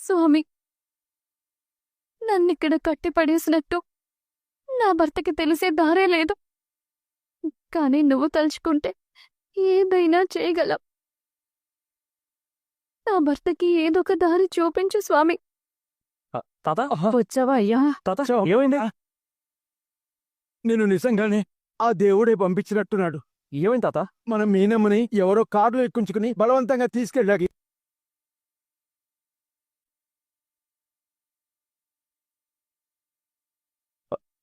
స్వామి, నన్నిక్కడ కట్టిపడేసినట్టు నా భర్తకి తెలిసే దారే లేదు. కానీ నువ్వు తలుచుకుంటే ఏదైనా చేయగలవు. నా భర్తకి ఏదొక దారి చూపించు స్వామి. తాత వచ్చావా అయ్యా? తాత ఏమైంది? నేను నిజంగానే ఆ దేవుడే పంపించినట్టున్నాడు. ఏమైంది తాత? మన మీనమ్మని ఎవరో కారులో ఎక్కించుకుని బలవంతంగా తీసుకెళ్ళాగి.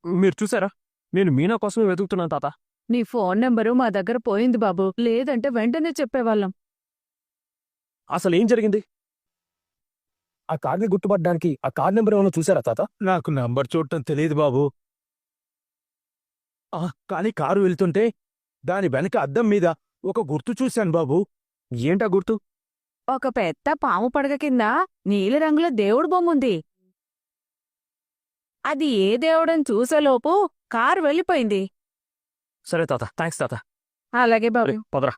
మీరు చూసారా? నేను మీనా కోసమే వెతుకుతున్నాను తాత. నీ ఫోన్ నెంబరు మా దగ్గర పోయింది బాబు, లేదంటే వెంటనే చెప్పేవాళ్ళం. అసలు ఏం జరిగింది? ఆ కార్ని గుర్తుపట్టడానికి ఆ కార్ నెంబర్ ఏమైనా చూసారా తాత? నాకు నంబర్ చూడటం తెలియదు బాబు. కానీ కారు వెళ్తుంటే దాని వెనక అద్దం మీద ఒక గుర్తు చూశాను బాబు. ఏంటా గుర్తు? ఒక పెద్ద పాము పడగ కింద నీలిరంగుల దేవుడు బొమ్ముంది. అది ఏ దేవుడని చూసేలోపు కారు వెళ్ళిపోయింది. సరే తాత, థ్యాంక్స్ తాత. అలాగే బాబు. పదరా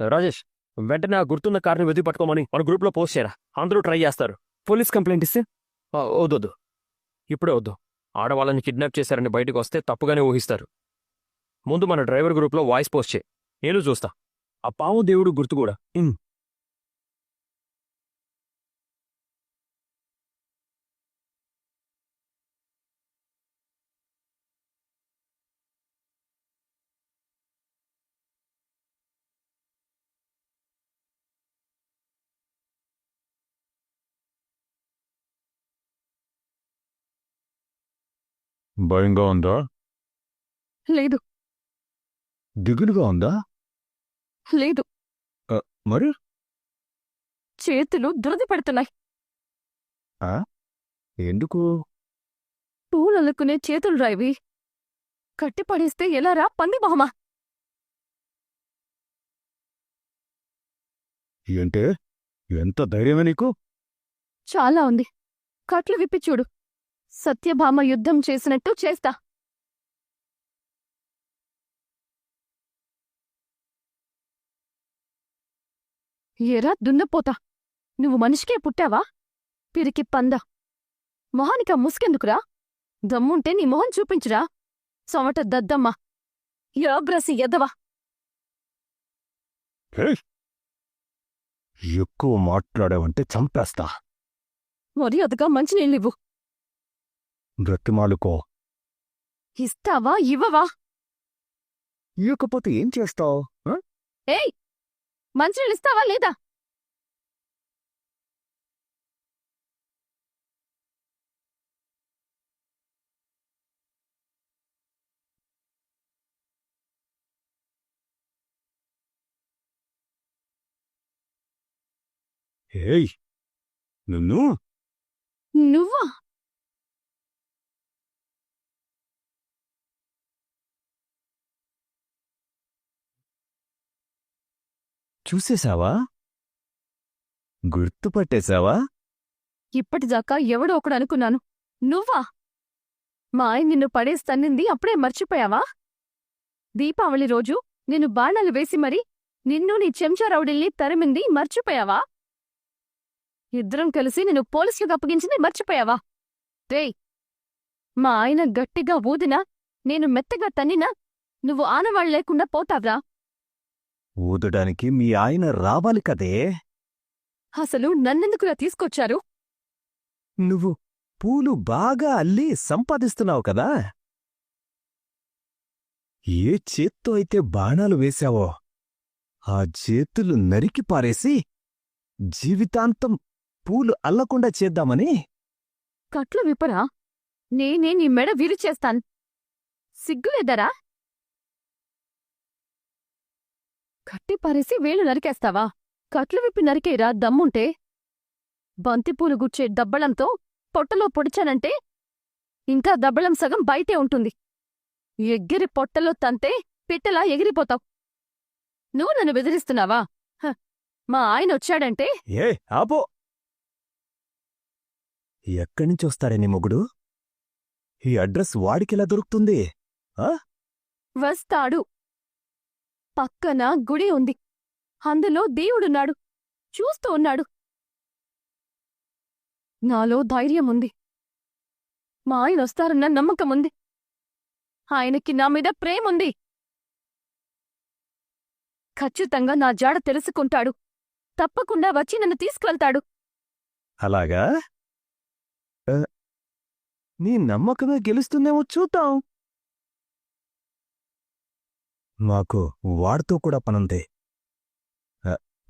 రాజేష్, వెంటనే ఆ గుర్తున్న కార్ని వెతికి పట్టుకోమని మన గ్రూప్లో పోస్ట్ చేయరా. అందరూ ట్రై చేస్తారు. పోలీస్ కంప్లైంట్ ఇస్తే వద్దు, ఇప్పుడే వద్దు. ఆడవాళ్ళని కిడ్నాప్ చేశారని బయటకు వస్తే తప్పుగానే ఊహిస్తారు. ముందు మన డ్రైవర్ గ్రూప్లో వాయిస్ పోస్ట్ చేయి, నేను చూస్తా. ఆ పాము దేవుడు గుర్తు కూడా. భయంగా ఉందా? లేదు. దిగులుగా ఉందా? లేదు. మరి చేతులు దురద పడుతున్నాయి. ఎందుకు? పూలనుకునే చేతులు రాయివి. కట్టిపడేస్తే ఎలారా పంది మొహమా? ఏంటే, ఎంత ధైర్యమే నీకు? చాలా ఉంది. కట్లు విప్పి చూడు. సత్యభామ యుద్ధం చేసినట్టు చేస్తా. ఏరా దున్నపోతా, నువ్వు మనిషికే పుట్టావా? పిరికి పంద, మొహానికా ముసుకెందుకురా? దమ్ముంటే నీ మొహం చూపించురా, సొమట దద్దమ్మ, యాబ్రసి ఎదవా. ఎక్కువ మాట్లాడావంటే చంపేస్తా. మర్యాదగా మంచినీళ్ళివ్వు. బ్రతిమాలుకో. ఇస్తావా ఇవ్వవా? ఇవ్వకపోతే ఏం చేస్తావు? ఏయ్, మంచినీళ్ళిస్తావా లేదా? ఏయ్, నువ్వా? చూసేశావా? గుర్తుపట్టేశావా? ఇప్పటిదాకా ఎవడో ఒకడు అనుకున్నాను, నువ్వా? మా ఆయన నిన్ను పడేస్తన్నింది అప్పుడే మర్చిపోయావా? దీపావళి రోజు నిన్ను బాణాలు వేసి మరి నిన్ను నీ చెంచా రౌడీల్ని తరిమింది మర్చిపోయావా? ఇద్దరం కలిసి నిన్ను పోలీసులకు అప్పగించింది మర్చిపోయావా? రేయ్, మా ఆయన గట్టిగా ఊదినా, నేను మెత్తగా తన్నినా నువ్వు ఆనవాళ్ళు లేకుండా పోతావ్రా? ఊదడానికి మీ ఆయన రావాలి కదే. అసలు నన్నెందుకురా తీసుకొచ్చారు? నువ్వు పూలు బాగా అల్లి సంపాదిస్తున్నావు కదా. ఏ చేత్తో అయితే బాణాలు వేశావో ఆ చేతులు నరికి పారేసి జీవితాంతం పూలు అల్లకుండా చేద్దామని. కట్లు విప్పరా? నేనే నీ మెడ విరిచేస్తాను. సిగ్గులేదరా? కట్టి పారేసి వేలు నరికేస్తావా? కట్లు విప్పి నరికేరా దమ్ముంటే. బంతిపూలు గుచ్చే దబ్బళంతో పొట్టలో పొడిచానంటే ఇంకా దబ్బళం సగం బయటే ఉంటుంది. ఎగ్గిరి పొట్టలో తంతే పిట్టలా ఎగిరిపోతావు. నువ్వు నన్ను బెదిరిస్తున్నావా? మా ఆయనొచ్చాడంటే. ఏ ఆపో. ఎక్కడ్నించొస్తాడే నీ మొగుడు? ఈ అడ్రస్ వాడికెలా దొరుకుతుంది? వస్తాడు. పక్కన గుడి ఉంది, అందులో దేవుడున్నాడు. చూస్తూ ఉన్నాడు. నాలో ధైర్యం ఉంది. మా ఆయన వస్తారన్న నమ్మకముంది. ఆయనకి నా మీద ప్రేముంది. ఖచ్చితంగా నా జాడ తెలుసుకుంటాడు. తప్పకుండా వచ్చి నన్ను తీసుకువెళ్తాడు. అలాగా నీ నమ్మకమే గెలుస్తుందేమో చూద్దాం. మాకు వాడితో కూడా పనుంది.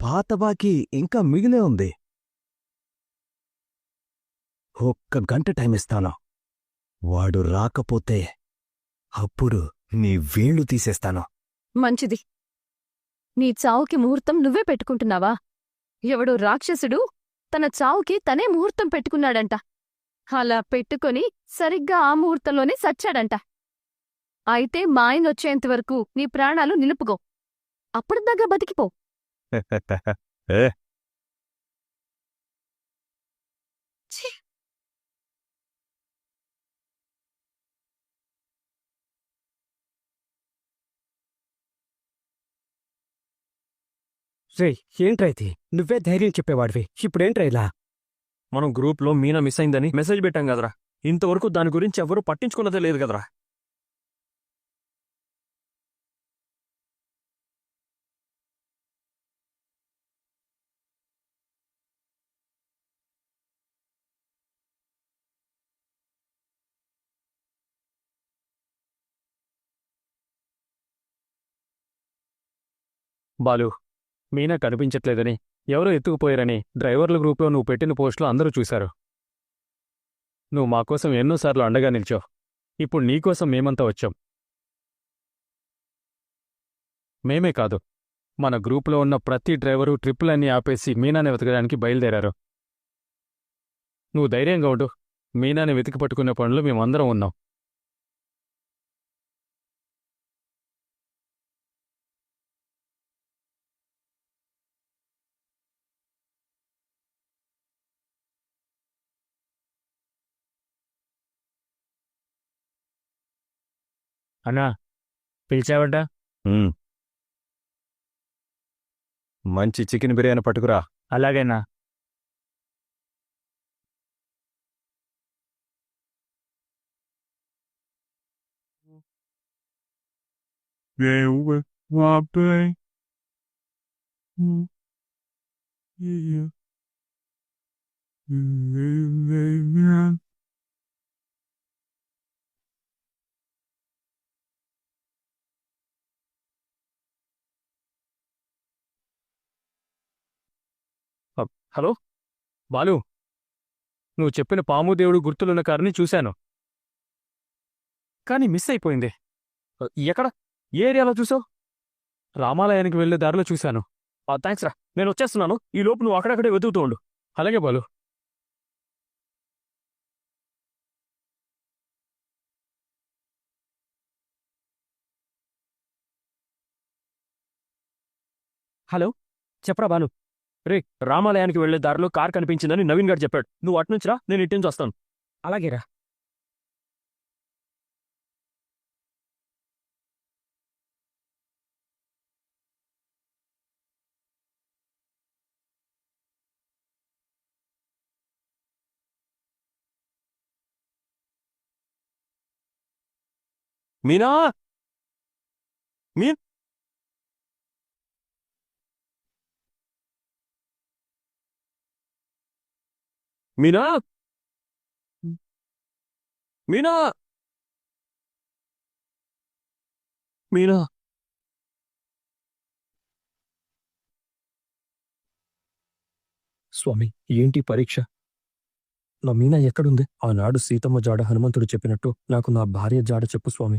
పాత బాకీ ఇంకా మిగిలే ఉంది. ఒక్క గంట టైం ఇస్తాను. వాడు రాకపోతే అప్పుడు నీ వేళ్ళు తీసేస్తాను. మంచిది. నీ చావుకి ముహూర్తం నువ్వే పెట్టుకుంటున్నావా? ఎవడో రాక్షసుడు తన చావుకి తనే ముహూర్తం పెట్టుకున్నాడంట. అలా పెట్టుకొని సరిగ్గా ఆ ముహూర్తంలోనే సచ్చాడంట. అయితే మా ఆయన వచ్చేంతవరకు నీ ప్రాణాలు నిలుపుకో. అప్పటిదాకా బతికిపో. ఏ ఛీ! రేయ్, ఏంట్రా ఇది? నువ్వే ధైర్యం చెప్పేవాడివి, ఇప్పుడేంట్రా ఇలా? మనం గ్రూప్లో మీనా మిస్ అయిందని మెసేజ్ పెట్టాం కదరా. ఇంతవరకు దాని గురించి ఎవరూ పట్టించుకున్నదే లేదు కదరా. బాలు, మీనా కనిపించట్లేదని, ఎవరో ఎత్తుకుపోయారని డ్రైవర్ల గ్రూప్లో నువ్వు పెట్టిన పోస్టులో అందరూ చూశారు. నువ్వు మాకోసం ఎన్నోసార్లు అండగా నిల్చావు. ఇప్పుడు నీకోసం మేమంతా వచ్చాం. మేమే కాదు, మన గ్రూపులో ఉన్న ప్రతి డ్రైవరు ట్రిప్పులన్నీ ఆపేసి మీనాని వెతకడానికి బయలుదేరారు. నువ్వు ధైర్యంగా ఉండు. మీనాని వెతికి పట్టుకునే పనులు మేమందరం ఉన్నాం. అన్నా, పిలిచావట? ఉమ్. మంచి చికెన్ బిర్యానీ పట్టుకురా. అలాగేనా. హలో బాలు, నువ్వు చెప్పిన పాముదేవుడు గుర్తులున్న కారుని చూశాను, కానీ మిస్ అయిపోయింది. ఎక్కడ? ఏ ఏరియాలో చూసావు? రామాలయానికి వెళ్లే దారిలో చూశాను. థ్యాంక్స్ రా, నేను వచ్చేస్తున్నాను. ఈ లోపు నువ్వు అక్కడక్కడే వెతుకుతూ ఉండు. అలాగే బాలు. హలో, చెప్పరా బాలు. రే, రామాలయానికి వెళ్లే దారిలో కార్ కనిపించిందని నవీన్ గారు చెప్పాడు. నువ్వు అట్నుంచి రా, నేను ఇట్నుంచి వస్తాను. అలాగేరా. మీనా! మీన్ మీనా! మీనా! మీనా! స్వామి, ఏంటి పరీక్ష? నా మీనా ఎక్కడుంది? ఆనాడు సీతమ్మ జాడ హనుమంతుడు చెప్పినట్టు నాకు నా భార్య జాడ చెప్పు స్వామి.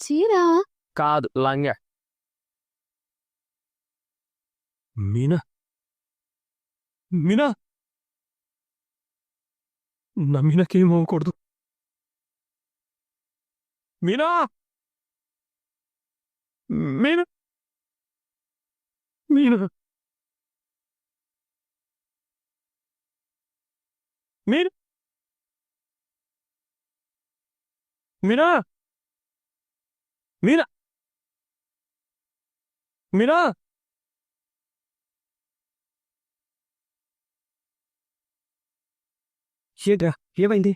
చీరా కాదు, లంగా. మీనా! మీనా! నా మీనాకేం అవ్వకూడదు. మీనా! మీనా! మీనా! మీనా! మీనా మీనా మీనా ఏంట్రా ఏమైంది?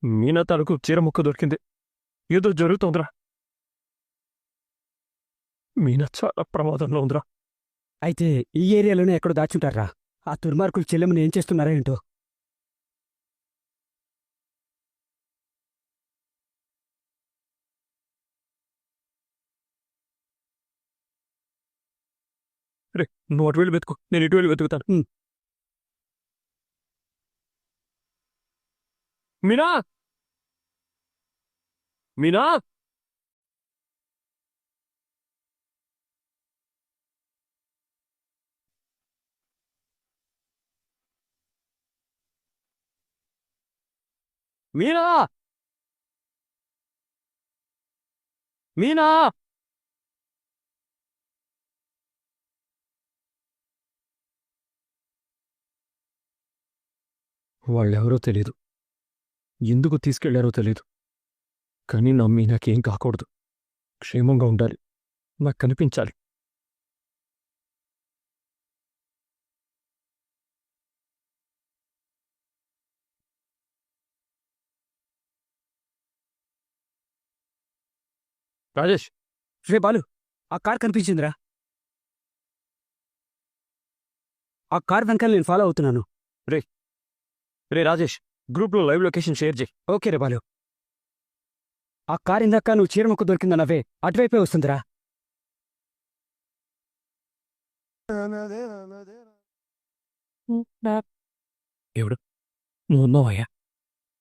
మీనా తనకు చీర ముక్క దొరికింది. ఏదో జరుగుతోందిరా. మీనా చాలా ప్రమాదంలో ఉందిరా. అయితే ఈ ఏరియాలోనే ఎక్కడో దాచుంటారా? ఆ దుర్మార్గులు చెల్లెమని ఏం చేస్తున్నారా ఏంటో? నువ్వు అటు వెళ్ళి వెతుకు, నేను ఇటు వెళ్ళి వెతుకుతాను. మీనా మీనా మీనా మీనా వాళ్ళెవరో తెలీదు, ఎందుకు తీసుకెళ్లారో తెలీదు. కానీ నా మీనాకేం కాకూడదు. క్షేమంగా ఉండాలి. నాకు కనిపించాలి. రాజేష్, రే బాలు, ఆ కార్ కనిపించిందిరా. ఆ కార్ వెనకాల నేను ఫాలో అవుతున్నాను. రే రాజేష్, గ్రూప్లో లైవ్ లొకేషన్ షేర్ చేయి. ఓకే రే బాలు. ఆ కార్ ఇందాక నువ్వు చీరముక్క దొరికిందన్నవే అటువైపే వస్తుందిరా. ఎవడు? నువ్వున్నావయ్యా,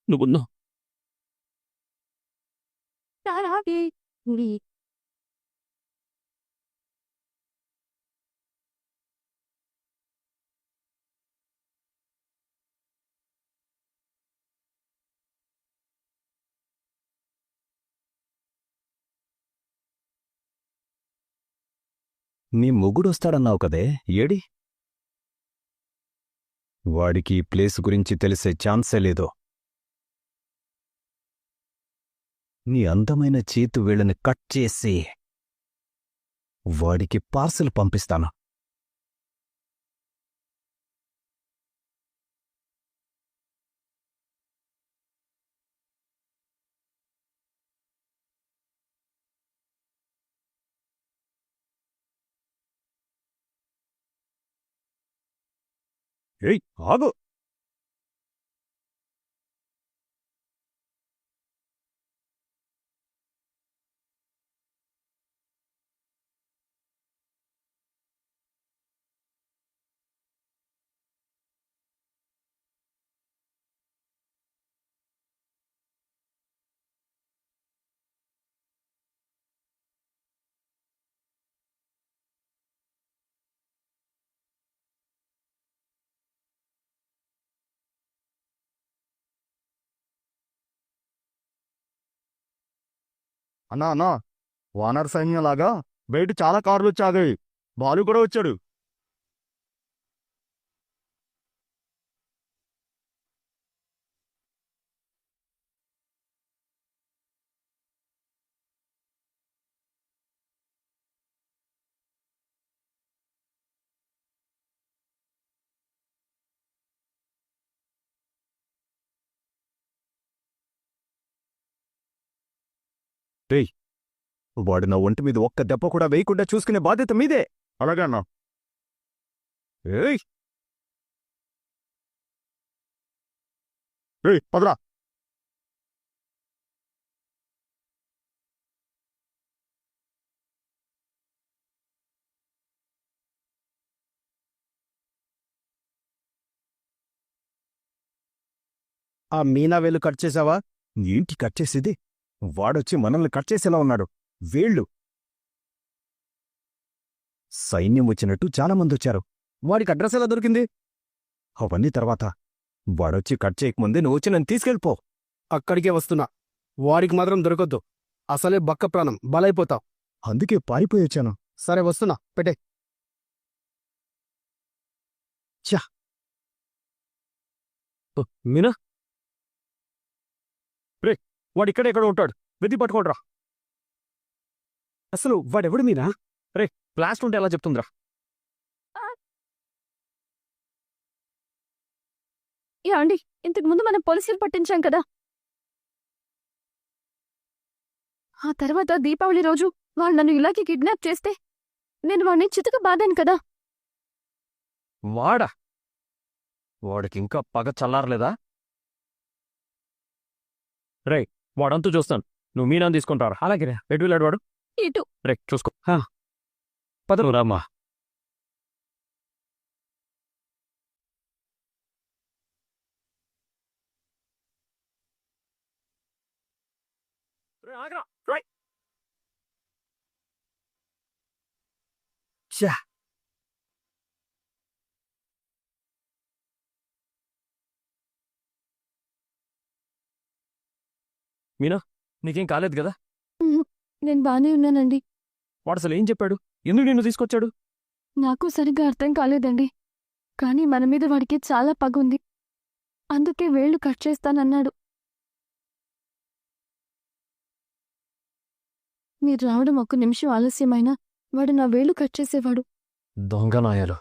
నువ్వున్నావు. నీ మొగుడొస్తాడన్నావు కదే, ఏడి? వాడికి ఈ ప్లేస్ గురించి తెలిసే ఛాన్సే లేదు. నీ అందమైన చేతు వేళ్ళని కట్ చేసి వాడికి పార్సల్ పంపిస్తాను. ఏయ్ ఆగు! అన్నా అన్నా, వానర్ సైన్యంలాగా బయట చాలా కార్లు వచ్చాగాయి. బాలు కూడా వచ్చాడు. వాడు నా ఒంటి మీద ఒక్క దెబ్బ కూడా వేయకుండా చూసుకునే బాధ్యత మీదే. అలాగే అన్నా. ఏయ్ ఏయ్ పదరా. ఆ మీనా వేలు కట్ చేసావా? ఏంటి కట్ చేసేది? వాడొచ్చి మనల్ని కట్ చేసేలా ఉన్నాడు. వేళ్ళు సైన్యం వచ్చినట్టు చాలామందొచ్చారు. వాడికి అడ్రస్ ఎలా దొరికింది? అవన్నీ తర్వాత. వాడొచ్చి కట్ చేయకముందే నువ్వు వచ్చి నన్ను తీసుకెళ్ళిపో. అక్కడికే వస్తున్నా. వాడికి మాత్రం దొరకొద్దు. అసలే బక్క ప్రాణం, బలైపోతావు. అందుకే పారిపోయి వచ్చాను. సరే వస్తున్నా, పెట్టే. మీనా వాడు ఇక్కడ ఎక్కడ ఉంటాడు, వెతి పట్టుకోడ్రా. అసలు వాడెవడు మీనా? ప్లాస్ట్ ఉంటే ఎలా చెప్తుందిరా? యా అండి, ఇంతకు ముందు మనం పోలీసులు పట్టించాం కదా. ఆ తర్వాత దీపావళి రోజు వాళ్ళు నన్ను ఇలాగే కిడ్నాప్ చేస్తే నేను వాడిని చితక బాదాను కదా. వాడా? వాడికి ఇంకా పగ చల్లారలేదా? రే, వాడంతూ చూస్తాను. నువ్వు మీనాన్ని తీసుకుంటారా? అలాగే ఎటు వెళ్ళాడు వాడు? ఇటు రే చూసుకో. పద. నువ్వు రామ్మా. రే, ఆగ్రా. రైట్. ఛా! మీనా, నీకేం కాలేదు కదా? నేను బానే ఉన్నానండి. వాడు అసలు ఏం చెప్పాడు? ఎందుకు నిన్ను తీసుకొచ్చాడు? నాకు సరిగ్గా అర్థం కాలేదండి. కానీ మన మీద వాడికి చాలా పగుంది. అందుకే వేళ్లు కట్ చేస్తానన్నాడు. మీరు రావడం ఒక్క నిమిషం ఆలస్యమైనా వాడు నా వేళ్లు కట్ చేసేవాడు. దొంగ నాయాలు.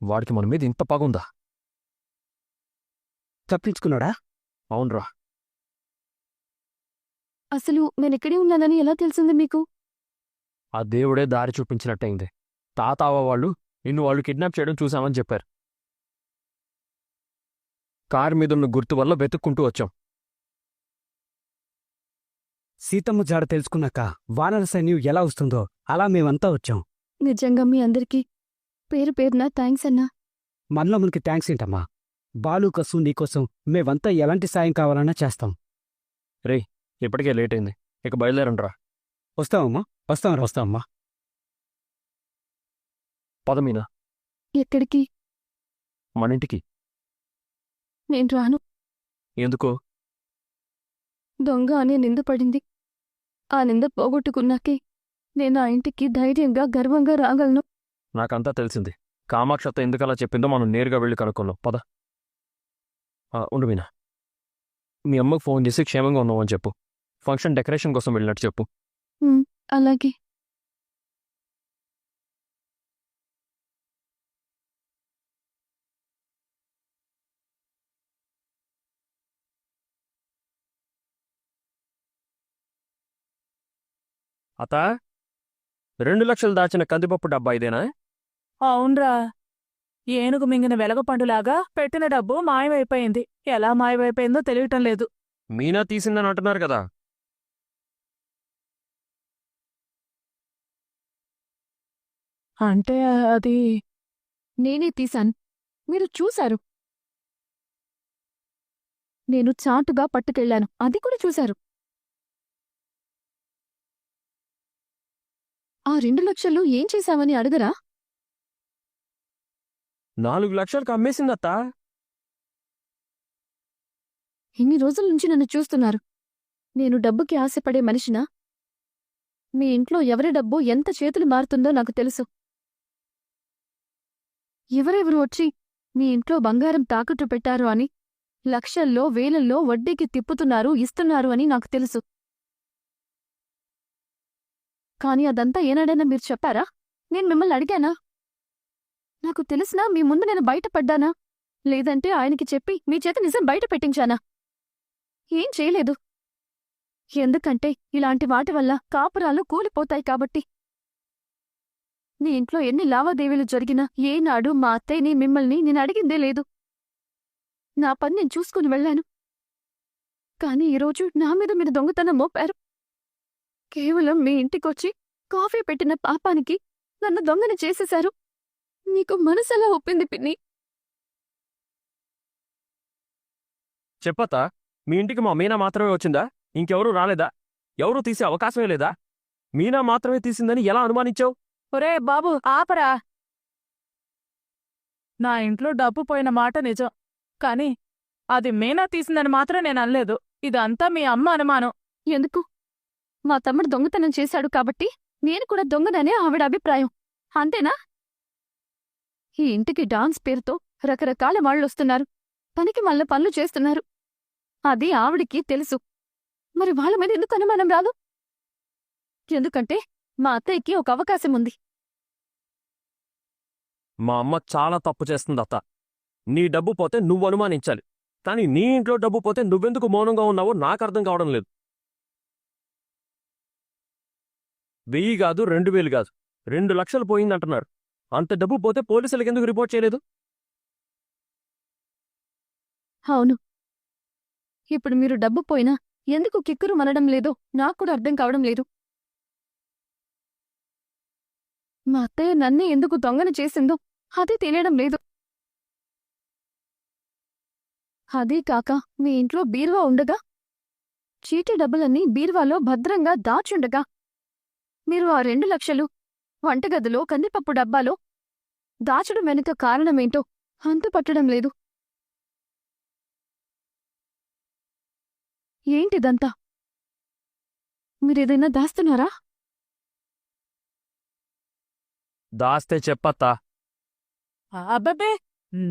వాడికి మన మీద ఇంత పగుందా? తప్పించుకున్నాడా? అవునరా. అసలు నేనెక్కడే ఉన్నానని ఎలా తెలిసింది మీకు? ఆ దేవుడే దారి చూపించినట్టయింది. తాతావ వాళ్ళు నిన్ను వాళ్ళు కిడ్నాప్ చేయడం చూశామని చెప్పారు. కారు మీదున్న గుర్తు వల్ల వెతుక్కుంటూ వచ్చాం. సీతమ్మ జాడ తెలుసుకున్నాక వానర సైన్యం ఎలా వస్తుందో అలా మేమంతా వచ్చాం. నిజంగా మీ అందరికీ పేరు పేరున థ్యాంక్స్ అన్నా. మనలో మనకి థ్యాంక్స్ ఏంటమ్మా? బాలు కసు నీకోసం మేమంతా ఎలాంటి సాయం కావాలన్నా చేస్తాం. ఇప్పటికే లేట్ అయింది. ఇక బయలుదేరండ్రా. వస్తామమ్మా, వస్తామరా. వస్తామ్మా. పదమీనా, ఎక్కడికి? మన ఇంటికి. నేను రాను. ఎందుకో? దొంగ అనే నింద పడింది. ఆ నింద పోగొట్టుకున్నాకే నేను ఆ ఇంటికి ధైర్యంగా గర్వంగా రాగలను. నాకంతా తెలిసింది. కామాక్షత ఎందుకలా చెప్పిందో మనం నేరుగా వెళ్ళి కనుక్కుందాం. పద. ఉండు మీనా, మీ అమ్మకు ఫోన్ చేసి క్షేమంగా ఉన్నామని చెప్పు. ఫంక్షన్ డెకరేషన్ కోసం వెళ్ళినట్టు చెప్పు. అలాగే. అతా, 2 లక్షలు దాచిన కందిపప్పు డబ్బా ఇదేనా? అవునరా. ఏనుగు మింగిన వెలగపండులాగా పెట్టిన డబ్బు మాయమైపోయింది. ఎలా మాయమైపోయిందో తెలియటం లేదు. మీనా తీసిందని అంటున్నారు కదా. అంటే అది నేనే తీశాను. మీరు చూశారు. నేను చాటుగా పట్టుకెళ్లాను. అది కూడా చూశారు. ఆ 2 లక్షలు ఏం చేశావని అడగరా? 4 లక్షలకు అమ్మేసిందత్తా. ఇన్ని రోజుల నుంచి నన్ను చూస్తున్నారు. నేను డబ్బుకి ఆశపడే మనిషినా? మీ ఇంట్లో ఎవరి డబ్బు ఎంత చేతులు మారుతుందో నాకు తెలుసు. ఎవరెవరు వచ్చి మీ ఇంట్లో బంగారం తాకట్టు పెట్టారు అని లక్షల్లో వేలల్లో వడ్డీకి తిప్పుతున్నారు, ఇస్తున్నారు అని నాకు తెలుసు. కాని అదంతా ఏనాడైనా మీరు చెప్పారా? నేను మిమ్మల్ని అడిగానా? నాకు తెలిసినా మీ ముందు నేను బయటపడ్డానా? లేదంటే ఆయనకి చెప్పి మీ చేత నిజం బయట పెట్టించానా? ఏం చేయలేదు. ఎందుకంటే ఇలాంటి వాటి వల్ల కాపురాలు కూలిపోతాయి కాబట్టి. నీ ఇంట్లో ఎన్ని లావాదేవీలు జరిగినా ఏనాడు మా అత్తయ్యని మిమ్మల్ని నేను అడిగిందే లేదు. నా పని నేను చూసుకుని వెళ్ళాను. కాని ఈరోజు నా మీద మీరు దొంగతనం మోపారు. కేవలం మీ ఇంటికొచ్చి కాఫీ పెట్టిన పాపానికి నన్ను దొంగని చేసేశారు. నీకు మనసెలా ఒప్పింది పిన్ని? చెప్పతా, మీ ఇంటికి మా మీనా మాత్రమే వచ్చిందా? ఇంకెవరూ రాలేదా? ఎవరూ తీసే అవకాశమే లేదా? మీనా మాత్రమే తీసిందని ఎలా అనుమానించావు? ఒరే బాబు ఆపరా. నా ఇంట్లో డబ్బు పోయిన మాట నిజం. కాని అది మీనా తీసిందని మాత్రం నేను అనలేదు. ఇదంతా మీ అమ్మ అనుమానం. ఎందుకు? మా తమ్ముడు దొంగతనం చేశాడు కాబట్టి నేను కూడా దొంగననే ఆవిడ అభిప్రాయం. అంతేనా? ఈ ఇంటికి డాన్స్ పేరుతో రకరకాల వాళ్ళొస్తున్నారు. పనికి మళ్ళ పనులు చేస్తున్నారు. అది ఆవిడికి తెలుసు. మరి వాళ్ళ మీద ఎందుకు అనుమానం రాదు? ఎందుకంటే మా అత్తయ్యకి ఒక అవకాశం ఉంది. మా అమ్మ చాలా తప్పు చేస్తుంది అత్త. నీ డబ్బు పోతే నువ్వు అనుమానించాలి, కానీ నీ ఇంట్లో డబ్బు పోతే నువ్వెందుకు మౌనంగా ఉన్నావో నాకు అర్థం కావడం లేదు. 1000 కాదు 2000 కాదు, 2 లక్షలు పోయిందంటున్నారు. అంత డబ్బు పోతే పోలీసులకు ఎందుకు రిపోర్ట్ చేయలేదు? అవును, ఇప్పుడు మీరు డబ్బు పోయినా ఎందుకు కిక్కురు మనడం లేదో నాకు కూడా అర్థం కావడం లేదు. మా అత్తయ్య నన్నే ఎందుకు దొంగను చేసిందో అదే తెలియడం లేదు. అదీ కాక మీ ఇంట్లో బీరువా ఉండగా, చీటీ డబ్బులన్నీ బీరువాలో భద్రంగా దాచుండగా, మీరు ఆ 2 లక్షలు వంటగదిలో కందిపప్పు డబ్బాలో దాచడం వెనుక కారణమేంటో అంతుపట్టడం లేదు. ఏంటిదంతా? మీరేదైనా దాస్తున్నారా? దాస్తే చెప్పత్తా. అబ్బబ్బే,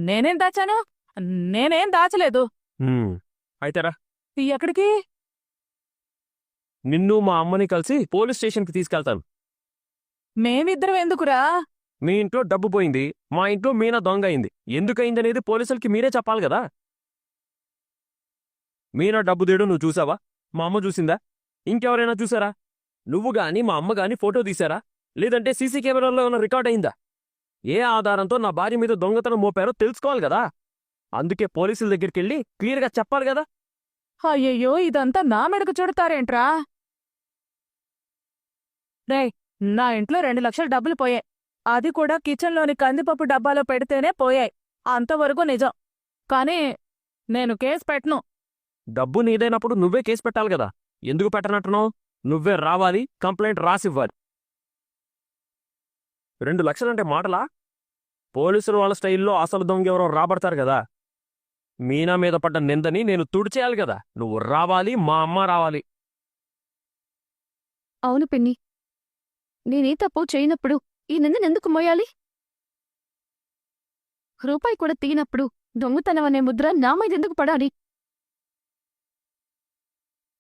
నేనేం దాచాను? నేనేం దాచలేదు. అయితేరా, ఎక్కడికి? నిన్ను మా అమ్మని కలిసి పోలీస్ స్టేషన్కి తీసుకెళ్తాను. మేమిద్దరం ఎందుకురా? మీ ఇంట్లో డబ్బు పోయింది, మా ఇంట్లో మీనా దొంగ అయింది. ఎందుకయిందనేది పోలీసులకి మీరే చెప్పాలి కదా. మీనా డబ్బు తీయడం నువ్వు చూసావా? మా అమ్మ చూసిందా? ఇంకెవరైనా చూసారా? నువ్వు గాని మా అమ్మ గాని ఫోటో తీశారా? లేదంటే సీసీ కెమెరాల్లో ఉన్న రికార్డ్ అయిందా? ఏ ఆధారంతో నా భార్య మీద దొంగతనం మోపారో తెలుసుకోవాలి కదా. అందుకే పోలీసుల దగ్గరికెళ్ళి క్లియర్గా చెప్పాలి కదా. అయ్యయ్యో, ఇదంతా నా మెడకు చుడతారేంట్రా? రేయ్, నా ఇంట్లో 2 లక్షల డబ్బులు పోయాయి. అది కూడా కిచెన్లోని కందిపప్పు డబ్బాలో పెడితేనే పోయాయి. అంతవరకు నిజం. కానీ నేను కేసు పెట్టను. డబ్బు నీదైనప్పుడు నువ్వే కేసు పెట్టాలి కదా. ఎందుకు పెట్టనట్టున్నావు? నువ్వే రావాలి, కంప్లైంట్ రాసివ్వాలి. 2 లక్షలంటే మాటలా? పోలీసులు వాళ్ళ స్టైల్లో అసలు దొంగెవరో రాబడతారు కదా. మీనా మీద పడ్డ నిందని నేను తుడిచేయాలి కదా. నువ్వు రావాలి, మా అమ్మ రావాలి. అవును పిన్ని, నేనే తప్పు చేయనప్పుడు ఈ నిందనెందుకు మోయాలి? రూపాయి కూడా తీయనప్పుడు దొంగతనమనే ముద్ర నా మీదెందుకు పడాలి?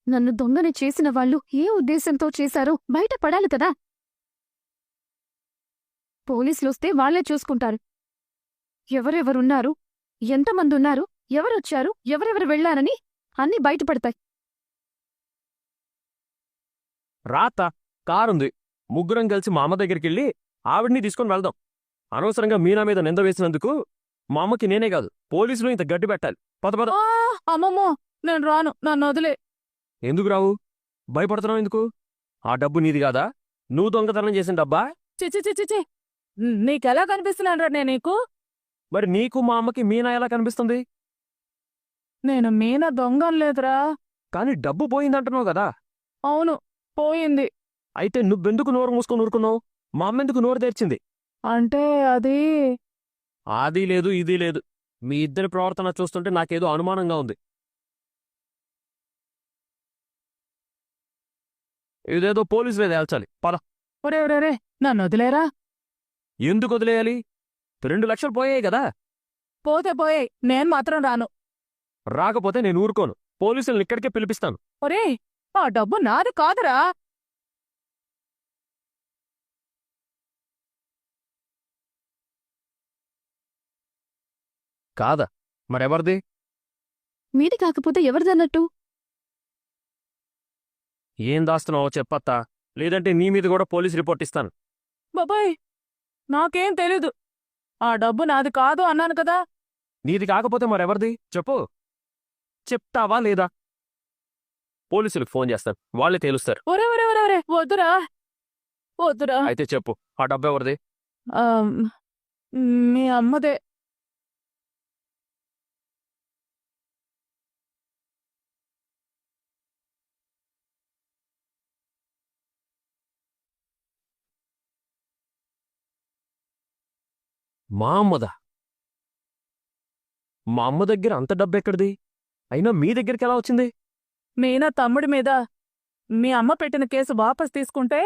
నన్ను దొంగని చేసిన వాళ్ళు ఏ ఉద్దేశంతో చేశారో బయట పడాలి కదా. పోలీసులొస్తే వాళ్లే చూసుకుంటారు. ఎవరెవరున్నారు, ఎంతమందున్నారు, ఎవరొచ్చారు, ఎవరెవరు వెళ్లారని అన్నీ బయటపడతాయి. రాత కారుంది, ముగ్గురం కలిసి మా అమ్మ దగ్గరికెళ్ళి ఆవిడ్ని తీసుకొని వెళ్దాం. అనవసరంగా మీనా మీద నింద వేసినందుకు మా అమ్మకి నేనే కాదు, పోలీసులు ఇంత గడ్డి పెట్టాలి. పద పద. అమ్మమ్మో, నేను రాను, నన్ను వదిలే. ఎందుకు రావు? భయపడుతున్నావు ఎందుకు? ఆ డబ్బు నీది కాదా? నువ్వు దొంగతనం చేసిన డబ్బా? చిచి చిచి, నీకెలా కనిపిస్తున్నానరా నేను నీకు? మరి నీకు మా అమ్మకి మీనా ఎలా కనిపిస్తుంది? నేను మీనా దొంగలేదురా. కానీ డబ్బు పోయిందంటున్నావు కదా. అవును, పోయింది. అయితే నువ్వెందుకు నోరు మూసుకొని ఊరుకున్నావు? మా అమ్మ ఎందుకు నోరు తెరిచింది? అంటే అది లేదు, ఇది లేదు. మీ ఇద్దరి ప్రవర్తన చూస్తుంటే నాకేదో అనుమానంగా ఉంది. ఇదేదో పోలీసులే తేల్చాలి. పద. ఒరే, నన్ను వదిలేరా. ఎందుకు వదిలేయాలి? 2 లక్షలు పోయాయి కదా. పోతే పోయాయి, నేను మాత్రం రాను. రాకపోతే నేను ఊరుకోను. పోలీసులను ఇక్కడికే పిలిపిస్తాను. ఒరే, ఆ డబ్బు నాది కాదురా. కాదా? మరెవరిది? మీది కాకపోతే ఎవరిదన్నట్టు? ఏం దాస్తున్నావో చెప్పత్తా, లేదంటే నీ మీద కూడా పోలీస్ రిపోర్ట్ ఇస్తాను. బాబాయ్, నాకేం తెలీదు. ఆ డబ్బు నాది కాదు అన్నాను కదా. నీది కాకపోతే మరెవరిది చెప్పు. చెప్తావా లేదా? పోలీసులకు ఫోన్ చేస్తాను, వాళ్ళే తేలుస్తారు. ఒరే, వద్దురా. అయితే చెప్పు, ఆ డబ్బు ఎవరిది? ఆ, మీ అమ్మదే. మా అమ్మదా? మా అమ్మ దగ్గర అంత డబ్బెక్కడిది? అయినా మీ దగ్గరికి ఎలా వచ్చింది? మీనా తమ్ముడి మీద మీ అమ్మ పెట్టిన కేసు వాపస్ తీసుకుంటే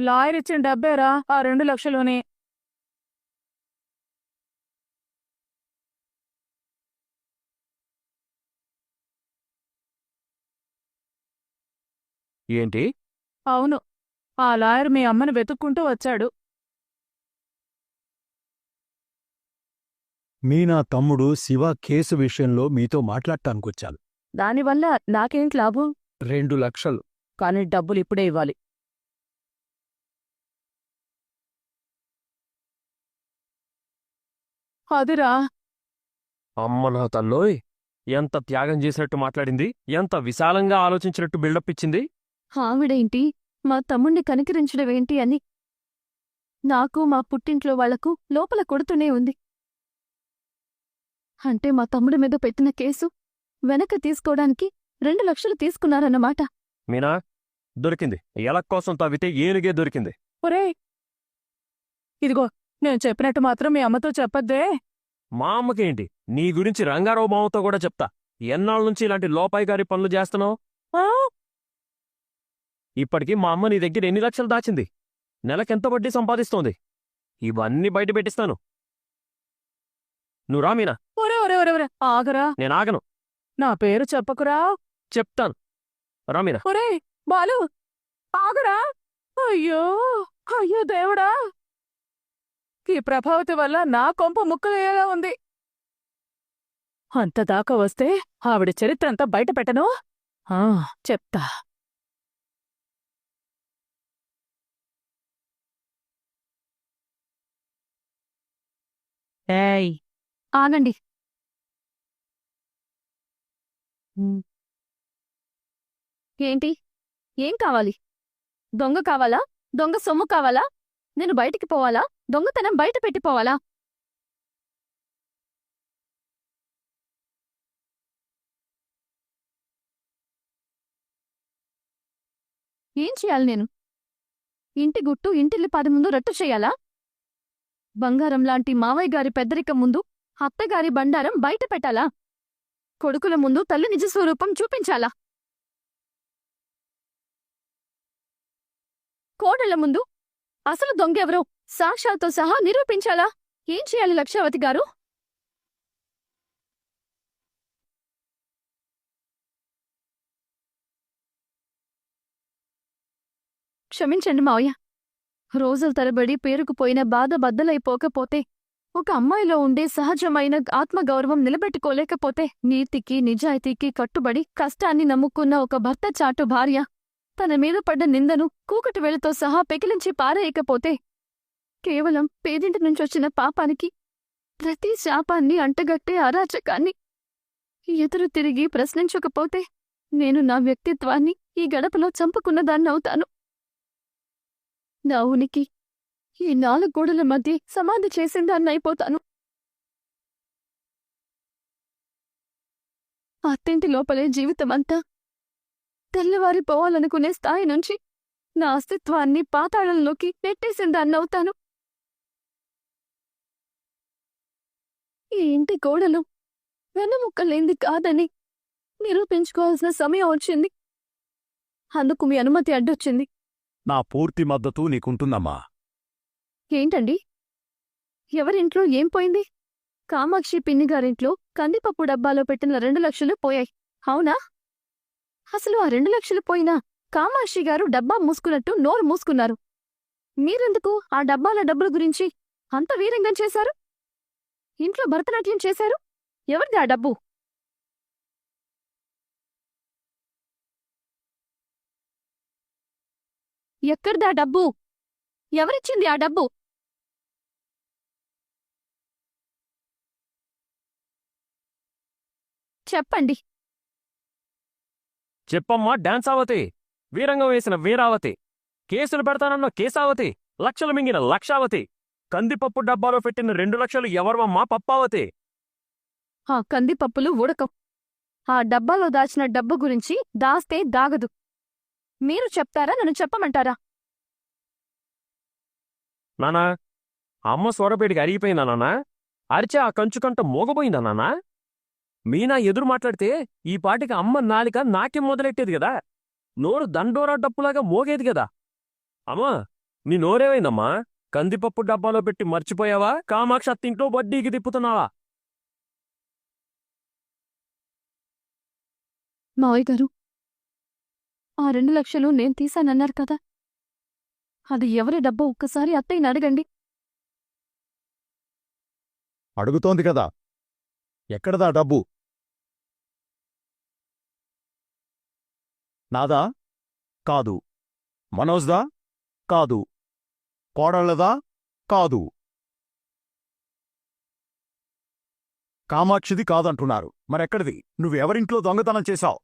లాయర్ ఇచ్చిన డబ్బేరా ఆ 2 లక్షలుని. ఏంటి? అవును, ఆ లాయర్ మీ అమ్మని వెతుక్కుంటూ వచ్చాడు. మీనా తమ్ముడు శివ కేసు విషయంలో మీతో మాట్లాడటానికొచ్చాను. దానివల్ల నాకేంటి లాభం? 2 లక్షలు. కానీ డబ్బులు ఇప్పుడే ఇవ్వాలి. అదిరా. అమ్మ నా తల్లోయ్! ఎంత త్యాగం చేసినట్టు మాట్లాడింది, ఎంత విశాలంగా ఆలోచించినట్టు బిల్డప్ ఇచ్చింది. ఆవిడేంటి మా తమ్ముణ్ణి కనికరించడమేంటి అని నాకు మా పుట్టింట్లో వాళ్లకు లోపల కొడుతూనే ఉంది. అంటే మా తమ్ముడి మీద పెట్టిన కేసు వెనక్కి తీసుకోవడానికి 2 లక్షలు తీసుకున్నారన్నమాట. మీనా, దొరికింది. ఎలక్ కోసం తవ్వితే ఏనుగే దొరికింది. ఒరేయ్, ఇదిగో నేను చెప్పినట్టు మాత్రం మీ అమ్మతో చెప్పద్దే. మా అమ్మకేంటి, నీ గురించి రంగారావు మామతో కూడా చెప్తా. ఎన్నాళ్ళ నుంచి ఇలాంటి లోపాయిగారి పనులు చేస్తున్నావు? ఆ? ఇప్పటికి మా అమ్మ నీ దగ్గర ఎన్ని లక్షలు దాచింది, నెలకెంత వడ్డీ సంపాదిస్తోంది, ఇవన్నీ బయట పెట్టిస్తాను. నువ్వు రా మీనా. ఒరే ఒరే ఒరే ఒరే ఆగరా. నేనాగను. నా పేరు చెప్పకురా. చెప్తాను. రా మీనా. ఒరే బాలు, ఆగరా. అయ్యో అయ్యో దేవుడా, ఈ ప్రభావతి వల్ల నా కొంప ముక్కలయ్యేలా ఉంది. అంతదాకా వస్తే ఆవిడ చరిత్ర అంతా బయట పెట్టను. చెప్తా. ఏయ్, ఆగండి. ఏంటి? ఏం కావాలి? దొంగ కావాలా? దొంగ సొమ్ము కావాలా? నేను బయటికి పోవాలా? దొంగతనం బయట పెట్టిపోవాలా? ఏం చేయాలి నేను? ఇంటి గుట్టు ఇంటిల్లిపాది ముందు రట్టు చెయ్యాలా? బంగారం లాంటి మావయ్య గారి పెద్దరికం ముందు అత్తగారి బండారం బయట పెట్టాలా? కొడుకుల ముందు తల్లి నిజస్వరూపం చూపించాలా? కోడళ్ల ముందు అసలు దొంగెవరో సాక్ష్యాలతో సహా నిరూపించాలా? ఏం చేయాలి లక్షావతి గారు? క్షమించండి మావయ్య. రోజుల తరబడి పేరుకుపోయిన బాధ బద్దలైపోకపోతే, ఒక అమ్మాయిలో ఉండే సహజమైన ఆత్మగౌరవం నిలబెట్టుకోలేకపోతే, నీతికి నిజాయితీకి కట్టుబడి కష్టాన్ని నమ్ముకున్న ఒక భర్త చాటు భార్య తన మీద పడ్డ నిందను కూకటి వేళతో సహా పెకిలించి పారేయకపోతే, కేవలం పేదింటి నుంచొచ్చిన పాపానికి ప్రతి శాపాన్ని అంటగట్టే అరాచకాన్ని ఎదురు తిరిగి ప్రశ్నించకపోతే, నేను నా వ్యక్తిత్వాన్ని ఈ గడపలో చంపుకున్నదాన్నవుతాను. నా ఉనికి ఈ 4 గోడల మధ్య సమాధి చేసిందాన్నైపోతాను. అత్తింటి లోపలే జీవితమంతా తెల్లవారిపోవాలనుకునే స్థాయి నుంచి నా అస్తిత్వాన్ని పాతాళంలోకి నెట్టేసిందాన్నవుతాను. ఈ ఇంటి గోడలు వెన్నముక్కలేంది కాదని నిరూపించుకోవాల్సిన సమయం వచ్చింది. అందుకు మీ అనుమతి అడ్డొచ్చింది. నా పూర్తి మద్దతు నీకుంటుందమ్మా. ఏంటండి? ఎవరింట్లో ఏం పోయింది? కామాక్షి పిన్నిగారింట్లో కందిపప్పు డబ్బాలో పెట్టిన 2 లక్షలు పోయాయి, అవునా? అసలు ఆ 2 లక్షలు పోయినా కామాక్షి గారు డబ్బా మూసుకున్నట్టు నోరు మూసుకున్నారు. మీరెందుకు ఆ డబ్బాల డబ్బుల గురించి అంత వీరంగం చేశారు? ఇంట్లో భరతనాట్యం చేశారు. ఎవరిది ఆ డబ్బు? ఎక్కడిదా డబ్బు? ఎవరిచ్చింది ఆ డబ్బు? చెప్పండి. చెప్పమ్మా డాన్సావతి, వీరంగం వేసిన వీరావతి, కేసులు పెడతానన్న కేసావతి, లక్షలు మింగిన లక్షావతి, కందిపప్పు డబ్బాలో పెట్టిన 2 లక్షలు ఎవరమ్మా పప్పావతి? ఆ కందిపప్పులు ఉడకం. ఆ డబ్బాలో దాచిన డబ్బు గురించి దాస్తే దాగదు. మీరు చెప్తారా, నన్ను చెప్పమంటారా? నానా, అమ్మ స్వరపేటికి అరిగిపోయిందా నాన్నా? అరిచే ఆ కంచుకంట మోగపోయిందా నాన్నా? మీనా ఎదురు మాట్లాడితే ఈ పాటికి అమ్మ నాలిక నాట్యం మొదలెట్టేది గదా, నోరు దండోరా డప్పులాగా మోగేది గదా. అమ్మా, నీ నోరేమైందమ్మా? కందిపప్పు డబ్బాలో పెట్టి మర్చిపోయావా? కామాక్షి అత్తింట్లో వడ్డీకి తిప్పుతున్నావా? మావయ్య గారు, ఆ 2 లక్షలు నేను తీశానన్నారు కదా. అది ఎవరి డబ్బో ఒక్కసారి అత్తయ్యని అడగండి. అడుగుతోంది కదా, ఎక్కడదా డబ్బు? నాదా? కాదు. మనోజ్దా? కాదు. కోడళ్ళదా? కాదు. కామాక్షిది కాదంటున్నారు. మరెక్కడిది? నువ్వెవరింట్లో దొంగతనం చేశావు?